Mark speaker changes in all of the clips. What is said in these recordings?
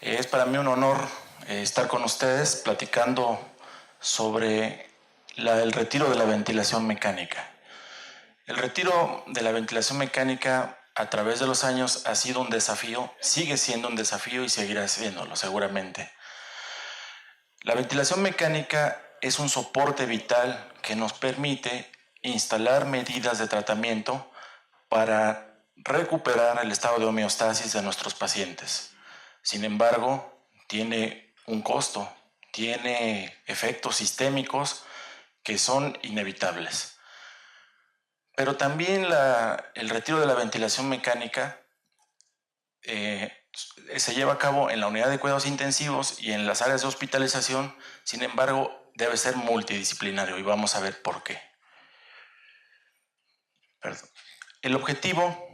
Speaker 1: Es para mí un honor estar con ustedes platicando sobre el retiro de la ventilación mecánica. El retiro de la ventilación mecánica a través de los años ha sido un desafío, sigue siendo un desafío y seguirá siéndolo seguramente. La ventilación mecánica es un soporte vital que nos permite instalar medidas de tratamiento para recuperar el estado de homeostasis de nuestros pacientes. Sin embargo, tiene un costo, tiene efectos sistémicos que son inevitables. Pero también el retiro de la ventilación mecánica se lleva a cabo en la unidad de cuidados intensivos y en las áreas de hospitalización. Sin embargo, debe ser multidisciplinario y vamos a ver por qué. Perdón. El objetivo,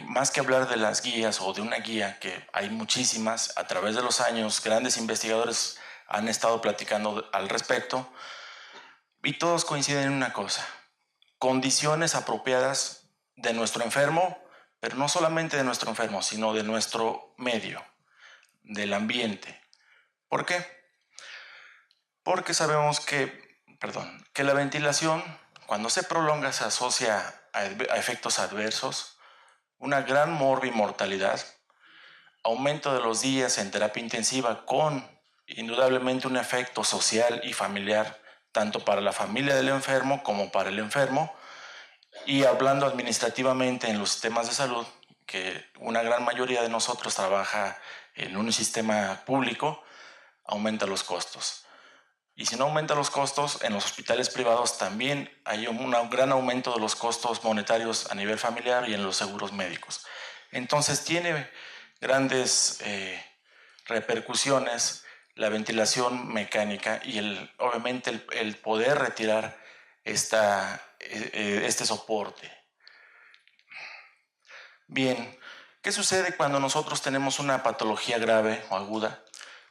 Speaker 1: más que hablar de las guías o de una guía, que hay muchísimas, a través de los años grandes investigadores han estado platicando al respecto y todos coinciden en una cosa: condiciones apropiadas de nuestro enfermo, pero no solamente de nuestro enfermo, sino de nuestro medio, del ambiente. ¿Por qué? Porque sabemos que la ventilación, cuando se prolonga, se asocia a efectos adversos, una gran mortalidad, aumento de los días en terapia intensiva, con indudablemente un efecto social y familiar, tanto para la familia del enfermo como para el enfermo. Y hablando administrativamente en los sistemas de salud, que una gran mayoría de nosotros trabaja en un sistema público, aumenta los costos. Y si no aumenta los costos, en los hospitales privados también hay un gran aumento de los costos monetarios a nivel familiar y en los seguros médicos. Entonces tiene grandes repercusiones la ventilación mecánica y obviamente el poder retirar este soporte. Bien, ¿qué sucede cuando nosotros tenemos una patología grave o aguda?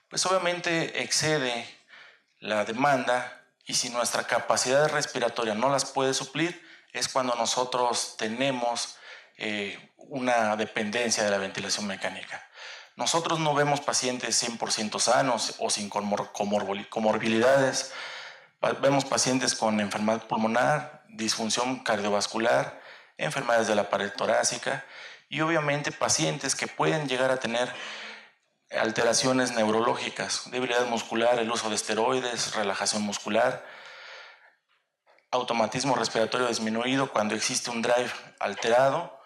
Speaker 1: Pues obviamente excede la demanda, y si nuestra capacidad respiratoria no las puede suplir, es cuando nosotros tenemos una dependencia de la ventilación mecánica. Nosotros no vemos pacientes 100% sanos o sin comorbilidades. Vemos pacientes con enfermedad pulmonar, disfunción cardiovascular, enfermedades de la pared torácica y obviamente pacientes que pueden llegar a tener alteraciones neurológicas, debilidad muscular, el uso de esteroides, relajación muscular, automatismo respiratorio disminuido cuando existe un drive alterado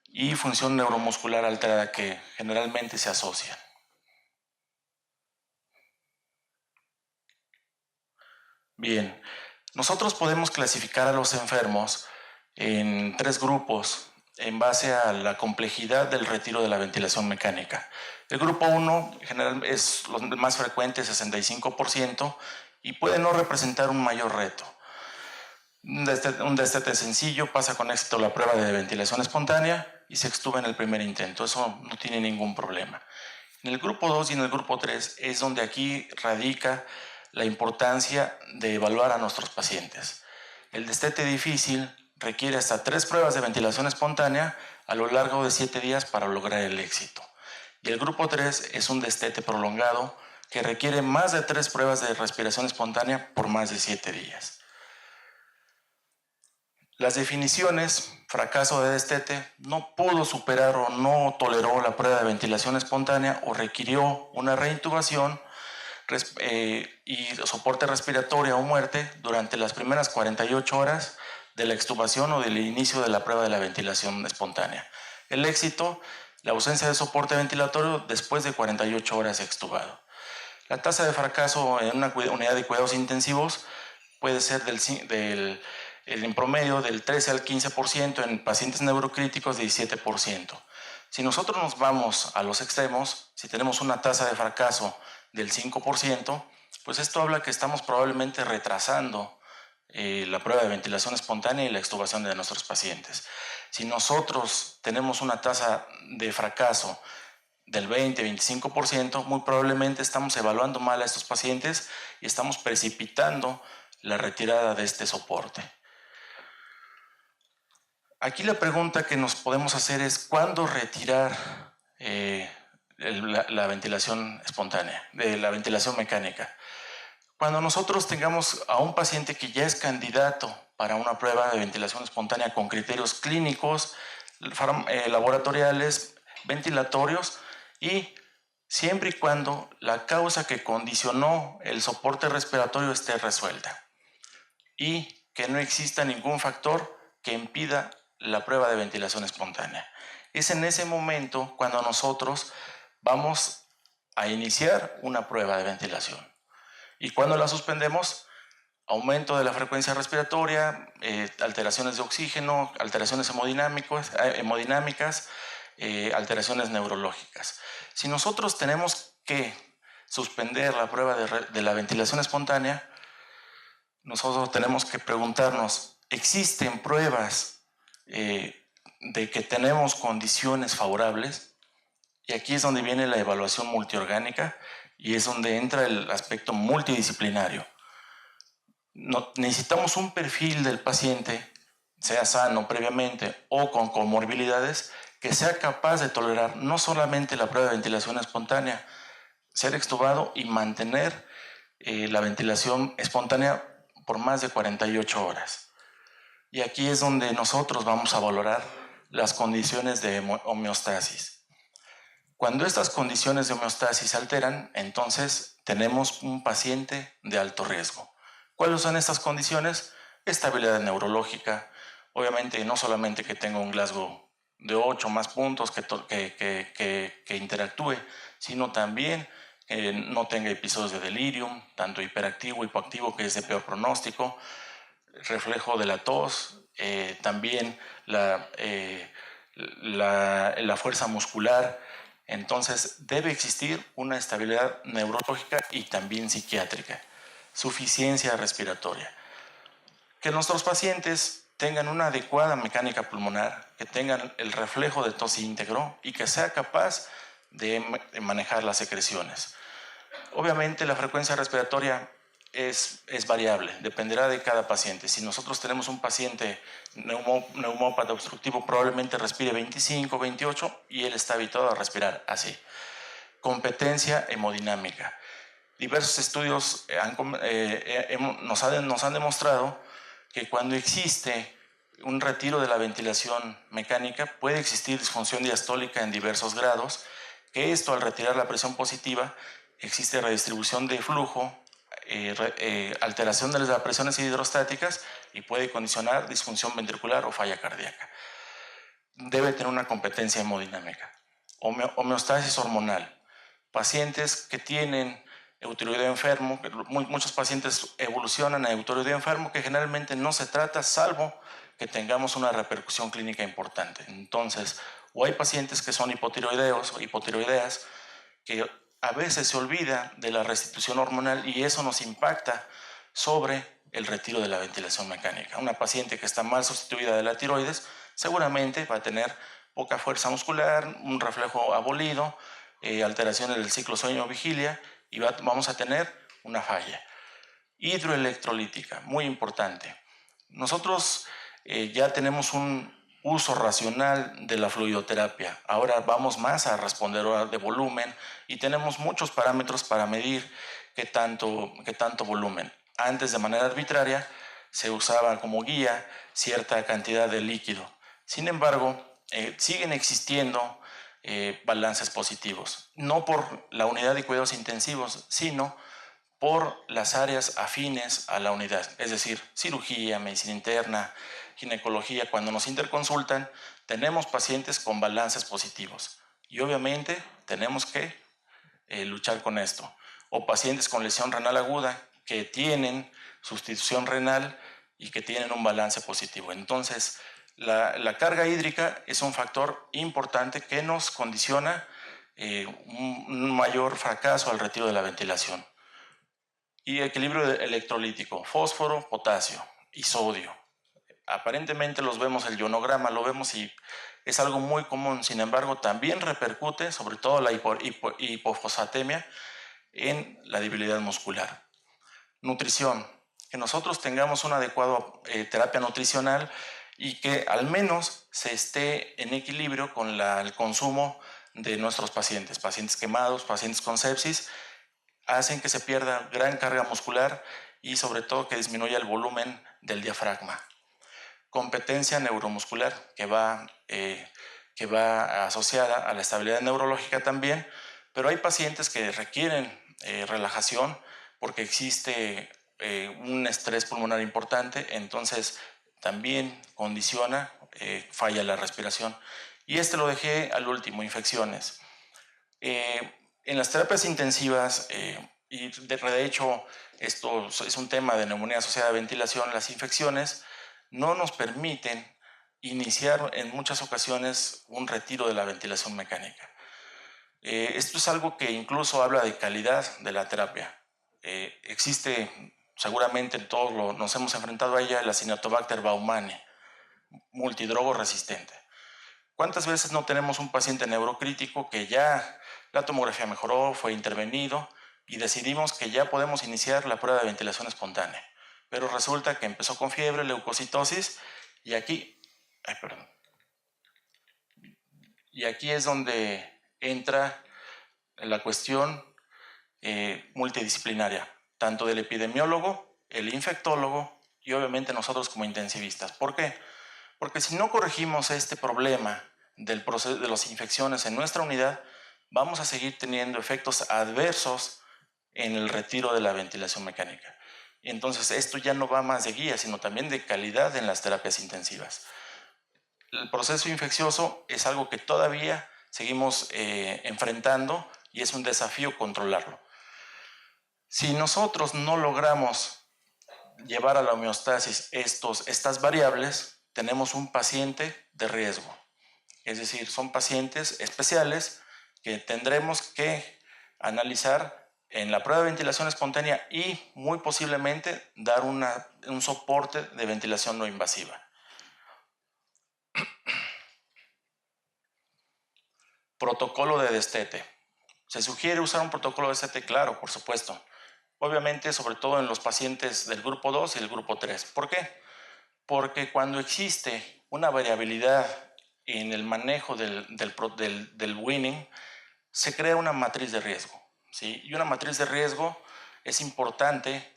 Speaker 1: y función neuromuscular alterada, que generalmente se asocian. Bien, nosotros podemos clasificar a los enfermos en 3 grupos en base a la complejidad del retiro de la ventilación mecánica. El grupo 1 es lo más frecuente, 65%, y puede no representar un mayor reto. Un destete sencillo, pasa con éxito la prueba de ventilación espontánea y se extuba en el primer intento. Eso no tiene ningún problema. En el grupo 2 y en el grupo 3 es donde aquí radica la importancia de evaluar a nuestros pacientes. El destete difícil requiere hasta 3 pruebas de ventilación espontánea a lo largo de 7 días para lograr el éxito. Y el grupo 3 es un destete prolongado que requiere más de 3 pruebas de respiración espontánea por más de 7 días. Las definiciones: fracaso de destete, no pudo superar o no toleró la prueba de ventilación espontánea o requirió una reintubación y soporte respiratorio o muerte durante las primeras 48 horas de la extubación o del inicio de la prueba de la ventilación espontánea. El éxito: la ausencia de soporte ventilatorio después de 48 horas extubado. La tasa de fracaso en una unidad de cuidados intensivos puede ser en promedio del 13 al 15%, en pacientes neurocríticos 17%. Si nosotros nos vamos a los extremos, si tenemos una tasa de fracaso del 5%, pues esto habla que estamos probablemente retrasando la prueba de ventilación espontánea y la extubación de nuestros pacientes. Si nosotros tenemos una tasa de fracaso del 20-25%, muy probablemente estamos evaluando mal a estos pacientes y estamos precipitando la retirada de este soporte. Aquí la pregunta que nos podemos hacer es: ¿cuándo retirar la ventilación espontánea, de la ventilación mecánica. Cuando nosotros tengamos a un paciente que ya es candidato para una prueba de ventilación espontánea con criterios clínicos, laboratoriales, ventilatorios, y siempre y cuando la causa que condicionó el soporte respiratorio esté resuelta y que no exista ningún factor que impida la prueba de ventilación espontánea. Es en ese momento cuando nosotros vamos a iniciar una prueba de ventilación. Y cuando la suspendemos, aumento de la frecuencia respiratoria, alteraciones de oxígeno, alteraciones hemodinámicas, alteraciones neurológicas. Si nosotros tenemos que suspender la prueba de la ventilación espontánea, nosotros tenemos que preguntarnos, ¿existen pruebas de que tenemos condiciones favorables? Y aquí es donde viene la evaluación multiorgánica y es donde entra el aspecto multidisciplinario. Necesitamos un perfil del paciente, sea sano previamente o con comorbilidades, que sea capaz de tolerar no solamente la prueba de ventilación espontánea, ser extubado y mantener la ventilación espontánea por más de 48 horas. Y aquí es donde nosotros vamos a valorar las condiciones de homeostasis. Cuando estas condiciones de homeostasis se alteran, entonces tenemos un paciente de alto riesgo. ¿Cuáles son estas condiciones? Estabilidad neurológica, obviamente no solamente que tenga un Glasgow de 8 más puntos que interactúe, sino también que no tenga episodios de delirium, tanto hiperactivo, hipoactivo, que es de peor pronóstico, reflejo de la tos, también la fuerza muscular. Entonces debe existir una estabilidad neurológica y también psiquiátrica, suficiencia respiratoria. Que nuestros pacientes tengan una adecuada mecánica pulmonar, que tengan el reflejo de tos íntegro y que sea capaz de manejar las secreciones. Obviamente la frecuencia respiratoria es variable, dependerá de cada paciente. Si nosotros tenemos un paciente neumópata obstructivo, probablemente respire 25, 28 y él está habituado a respirar así. Competencia hemodinámica. Diversos estudios nos han demostrado que cuando existe un retiro de la ventilación mecánica puede existir disfunción diastólica en diversos grados, que esto al retirar la presión positiva existe redistribución de flujo, alteración de las presiones hidrostáticas y puede condicionar disfunción ventricular o falla cardíaca. Debe tener una competencia hemodinámica. Homeostasis hormonal. Pacientes que tienen eutiroideo enfermo, muchos pacientes evolucionan a eutiroideo enfermo, que generalmente no se trata salvo que tengamos una repercusión clínica importante. Entonces, o hay pacientes que son hipotiroideos o hipotiroideas, que a veces se olvida de la restitución hormonal y eso nos impacta sobre el retiro de la ventilación mecánica. Una paciente que está mal sustituida de la tiroides seguramente va a tener poca fuerza muscular, un reflejo abolido, alteraciones del ciclo sueño-vigilia y vamos a tener una falla. Hidroelectrolítica, muy importante. Nosotros ya tenemos un uso racional de la fluidoterapia. Ahora vamos más a responder de volumen y tenemos muchos parámetros para medir qué tanto volumen. Antes, de manera arbitraria, se usaba como guía cierta cantidad de líquido. Sin embargo, siguen existiendo balances positivos, no por la unidad de cuidados intensivos, sino por las áreas afines a la unidad, es decir, cirugía, medicina interna, ginecología. Cuando nos interconsultan, tenemos pacientes con balances positivos y obviamente tenemos que luchar con esto. O pacientes con lesión renal aguda que tienen sustitución renal y que tienen un balance positivo. Entonces, la carga hídrica es un factor importante que nos condiciona un mayor fracaso al retiro de la ventilación. Y equilibrio electrolítico, fósforo, potasio y sodio. Aparentemente los vemos, el ionograma lo vemos y es algo muy común. Sin embargo, también repercute, sobre todo la hipofosfatemia, en la debilidad muscular. Nutrición, que nosotros tengamos una adecuada terapia nutricional y que al menos se esté en equilibrio con el consumo de nuestros pacientes, pacientes quemados, pacientes con sepsis, hacen que se pierda gran carga muscular y sobre todo que disminuya el volumen del diafragma. Competencia neuromuscular que va asociada a la estabilidad neurológica también, pero hay pacientes que requieren relajación porque existe un estrés pulmonar importante, entonces también condiciona, falla la respiración. Y lo dejé al último, infecciones. En las terapias intensivas, y de hecho esto es un tema de neumonía asociada a ventilación, las infecciones no nos permiten iniciar en muchas ocasiones un retiro de la ventilación mecánica. Esto es algo que incluso habla de calidad de la terapia. Existe, seguramente todos nos hemos enfrentado a ella, la Acinetobacter baumannii, multidrogo resistente. ¿Cuántas veces no tenemos un paciente neurocrítico que ya la tomografía mejoró, fue intervenido y decidimos que ya podemos iniciar la prueba de ventilación espontánea? Pero resulta que empezó con fiebre, leucocitosis y aquí es donde entra la cuestión multidisciplinaria, tanto del epidemiólogo, el infectólogo y obviamente nosotros como intensivistas. ¿Por qué? Porque si no corregimos este problema del proceso de las infecciones en nuestra unidad, vamos a seguir teniendo efectos adversos en el retiro de la ventilación mecánica. Y entonces esto ya no va más de guía, sino también de calidad en las terapias intensivas. El proceso infeccioso es algo que todavía seguimos enfrentando y es un desafío controlarlo. Si nosotros no logramos llevar a la homeostasis estas variables, tenemos un paciente de riesgo. Es decir, son pacientes especiales que tendremos que analizar en la prueba de ventilación espontánea y muy posiblemente dar un soporte de ventilación no invasiva. Protocolo de destete. ¿Se sugiere usar un protocolo de destete? Claro, por supuesto. Obviamente, sobre todo en los pacientes del grupo 2 y el grupo 3. ¿Por qué? Porque cuando existe una variabilidad en el manejo del winning, se crea una matriz de riesgo, ¿sí? Y una matriz de riesgo es importante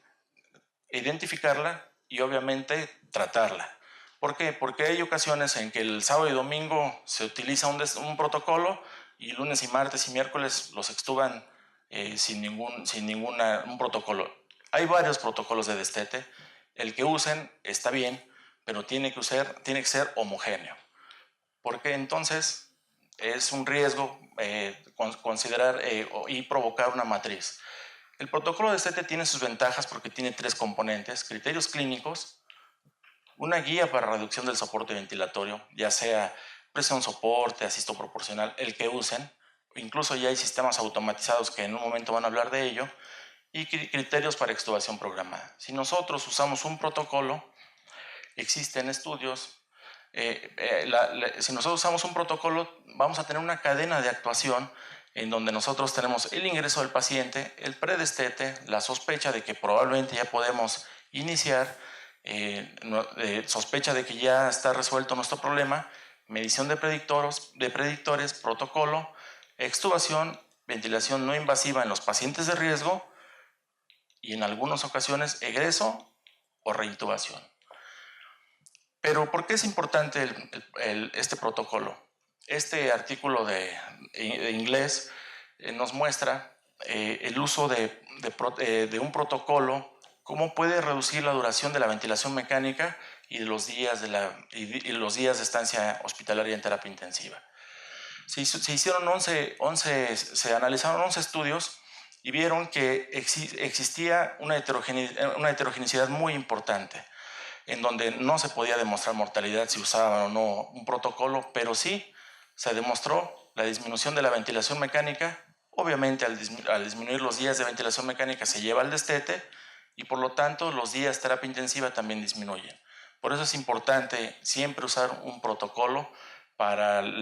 Speaker 1: identificarla y obviamente tratarla. ¿Por qué? Porque hay ocasiones en que el sábado y domingo se utiliza un protocolo y lunes y martes y miércoles los extuban sin un protocolo. Hay varios protocolos de destete. El que usen está bien, pero tiene que ser homogéneo. Porque entonces es un riesgo considerar y provocar una matriz. El protocolo de destete tiene sus ventajas porque tiene 3 componentes: criterios clínicos, una guía para reducción del soporte ventilatorio, ya sea presión soporte, asisto proporcional, el que usen. Incluso ya hay sistemas automatizados que en un momento van a hablar de ello, y criterios para extubación programada. Si nosotros usamos un protocolo, existen estudios, si nosotros usamos un protocolo, vamos a tener una cadena de actuación en donde nosotros tenemos el ingreso del paciente, el predestete, la sospecha de que probablemente ya podemos iniciar, sospecha de que ya está resuelto nuestro problema, medición de predictores, protocolo, extubación, ventilación no invasiva en los pacientes de riesgo y en algunas ocasiones egreso o reintubación. Pero ¿por qué es importante este protocolo? Este artículo de inglés nos muestra el uso de un protocolo, cómo puede reducir la duración de la ventilación mecánica y los días de estancia hospitalaria en terapia intensiva. Se analizaron 11 estudios y vieron que existía una heterogeneidad muy importante, en donde no se podía demostrar mortalidad si usaban o no un protocolo, pero sí se demostró la disminución de la ventilación mecánica. Obviamente al disminuir los días de ventilación mecánica se lleva al destete y por lo tanto los días de terapia intensiva también disminuyen. Por eso es importante siempre usar un protocolo para el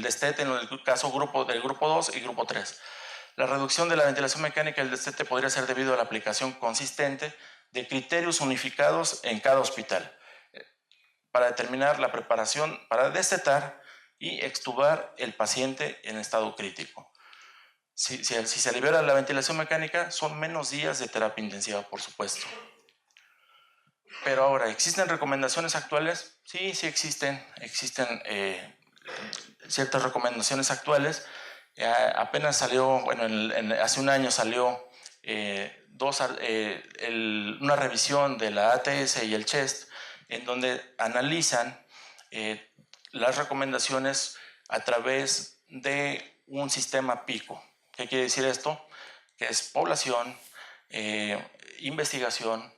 Speaker 1: destete, en el caso del grupo 2 y grupo 3. La reducción de la ventilación mecánica del destete podría ser debido a la aplicación consistente de criterios unificados en cada hospital para determinar la preparación para destetar y extubar el paciente en estado crítico. Si se libera la ventilación mecánica, son menos días de terapia intensiva, por supuesto. Pero ahora, ¿existen recomendaciones actuales? Sí, sí existen. Existen ciertas recomendaciones actuales. Apenas salió, bueno, hace un año salió una revisión de la ATS y el CHEST, en donde analizan las recomendaciones a través de un sistema PICO. ¿Qué quiere decir esto? Que es población, investigación,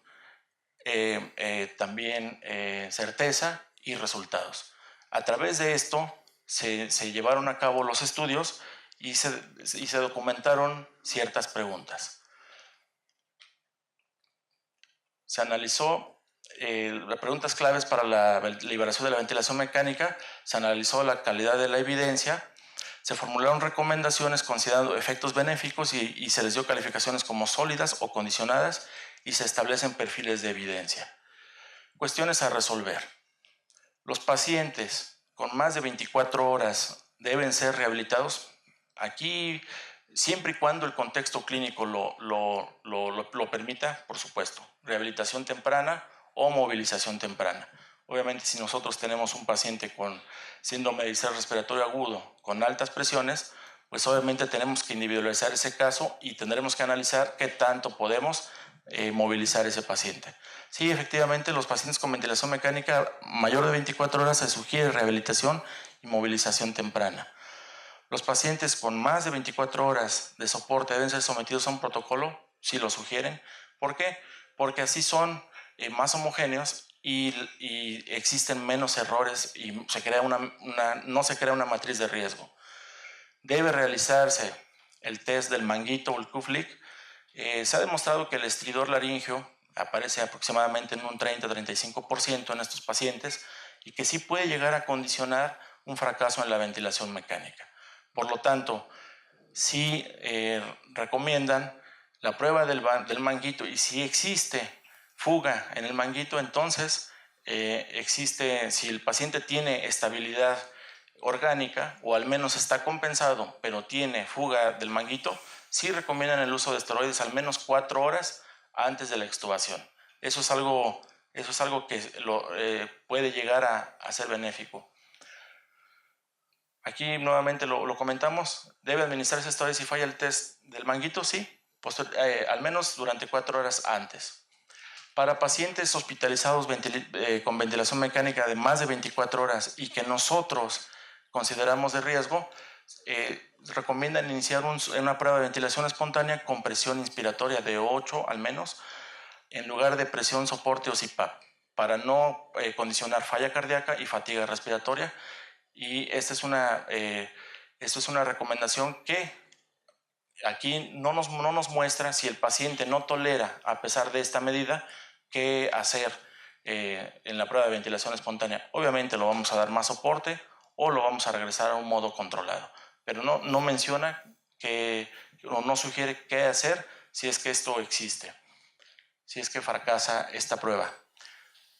Speaker 1: también certeza y resultados. A través de esto se llevaron a cabo los estudios y se documentaron ciertas preguntas. Se analizó las preguntas claves para la liberación de la ventilación mecánica, se analizó la calidad de la evidencia, se formularon recomendaciones considerando efectos benéficos y se les dio calificaciones como sólidas o condicionadas y se establecen perfiles de evidencia. Cuestiones a resolver. Los pacientes con más de 24 horas deben ser rehabilitados. Aquí, siempre y cuando el contexto clínico lo permita, por supuesto. Rehabilitación temprana o movilización temprana. Obviamente, si nosotros tenemos un paciente con síndrome de distrés respiratorio agudo, con altas presiones, pues obviamente tenemos que individualizar ese caso y tendremos que analizar qué tanto podemos movilizar ese paciente. Sí, efectivamente, los pacientes con ventilación mecánica mayor de 24 horas se sugiere rehabilitación y movilización temprana. Los pacientes con más de 24 horas de soporte deben ser sometidos a un protocolo, si lo sugieren. ¿Por qué? Porque así son más homogéneos y existen menos errores y no se crea una matriz de riesgo. Debe realizarse el test del manguito o el Kuflik. Se ha demostrado que el estridor laríngeo aparece aproximadamente en un 30-35% en estos pacientes y que sí puede llegar a condicionar un fracaso en la ventilación mecánica. Por lo tanto, sí recomiendan la prueba del manguito y si existe fuga en el manguito, entonces si el paciente tiene estabilidad orgánica o al menos está compensado, pero tiene fuga del manguito, sí recomiendan el uso de esteroides al menos 4 horas antes de la extubación. Eso es algo que puede llegar a ser benéfico. Aquí nuevamente lo comentamos. ¿Debe administrarse esteroides si falla el test del manguito? Sí, al menos durante 4 horas antes. Para pacientes hospitalizados con ventilación mecánica de más de 24 horas y que nosotros consideramos de riesgo, recomiendan iniciar una prueba de ventilación espontánea con presión inspiratoria de 8 al menos, en lugar de presión soporte o CPAP, para no condicionar falla cardíaca y fatiga respiratoria. Y esta es una recomendación que aquí no nos muestra si el paciente no tolera, a pesar de esta medida, qué hacer en la prueba de ventilación espontánea. Obviamente lo vamos a dar más soporte o lo vamos a regresar a un modo controlado, pero no menciona o no sugiere qué hacer si es que esto existe, si es que fracasa esta prueba.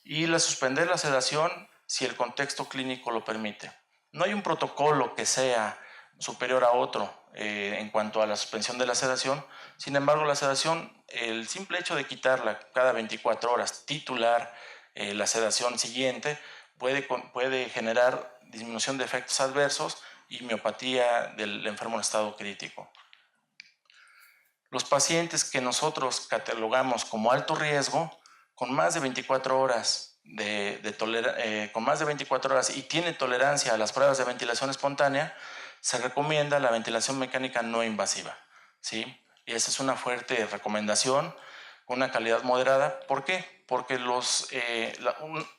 Speaker 1: Y suspender la sedación si el contexto clínico lo permite. No hay un protocolo que sea superior a otro en cuanto a la suspensión de la sedación. Sin embargo, la sedación, el simple hecho de quitarla cada 24 horas, titular la sedación siguiente, puede generar disminución de efectos adversos y miopatía del enfermo en estado crítico. Los pacientes que nosotros catalogamos como alto riesgo, con más de 24 horas con más de 24 horas y tiene tolerancia a las pruebas de ventilación espontánea, se recomienda la ventilación mecánica no invasiva, ¿sí? Y esa es una fuerte recomendación con una calidad moderada. ¿Por qué? Porque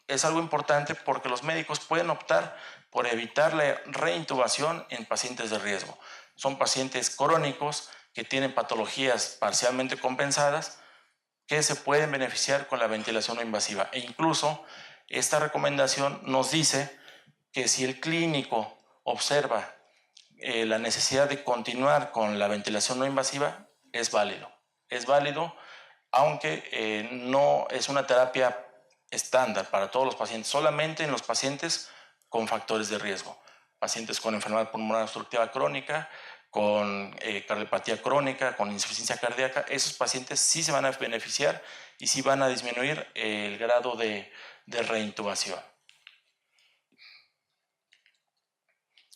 Speaker 1: es algo importante porque los médicos pueden optar por evitar la reintubación en pacientes de riesgo. Son pacientes crónicos que tienen patologías parcialmente compensadas que se pueden beneficiar con la ventilación no invasiva. E incluso esta recomendación nos dice que si el clínico observa la necesidad de continuar con la ventilación no invasiva, es válido. Es válido, aunque no es una terapia estándar para todos los pacientes, solamente en los pacientes con factores de riesgo. pacientes con enfermedad pulmonar obstructiva crónica, con cardiopatía crónica, con insuficiencia cardíaca. Esos pacientes sí se van a beneficiar y sí van a disminuir el grado de reintubación.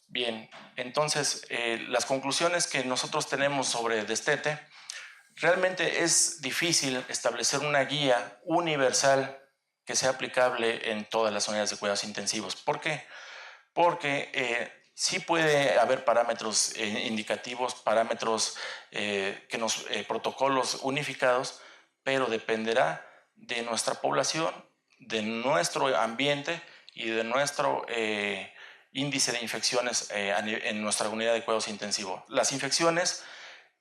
Speaker 1: Bien, entonces las conclusiones que nosotros tenemos sobre destete: realmente es difícil establecer una guía universal que sea aplicable en todas las unidades de cuidados intensivos. ¿Por qué? Porque sí puede haber parámetros indicativos, parámetros protocolos unificados, pero dependerá de nuestra población, de nuestro ambiente y de nuestro índice de infecciones en nuestra unidad de cuidados intensivos. Las infecciones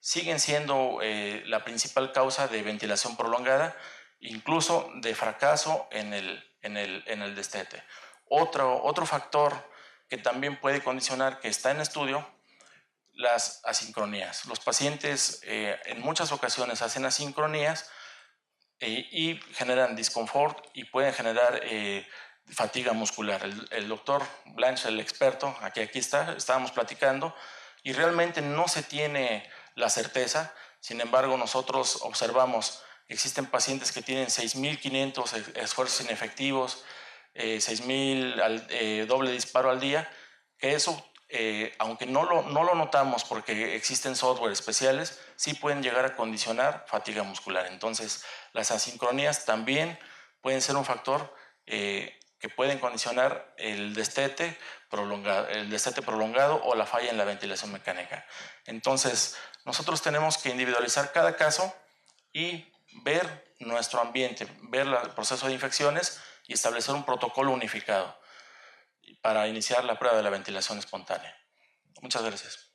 Speaker 1: siguen siendo la principal causa de ventilación prolongada, incluso de fracaso en el destete. Otro factor que también puede condicionar, que está en estudio, las asincronías. Los pacientes en muchas ocasiones hacen asincronías y generan disconfort y pueden generar fatiga muscular. El doctor Blanche, el experto, aquí estábamos platicando, y realmente no se tiene la certeza. Sin embargo, nosotros observamos que existen pacientes que tienen 6.500 esfuerzos inefectivos, 6.000 doble disparo al día, que eso, aunque no lo notamos porque existen software especiales, sí pueden llegar a condicionar fatiga muscular. Entonces, las asincronías también pueden ser un factor que pueden condicionar el destete prolongado o la falla en la ventilación mecánica. Entonces, nosotros tenemos que individualizar cada caso y ver nuestro ambiente, ver el proceso de infecciones y establecer un protocolo unificado para iniciar la prueba de la ventilación espontánea. Muchas gracias.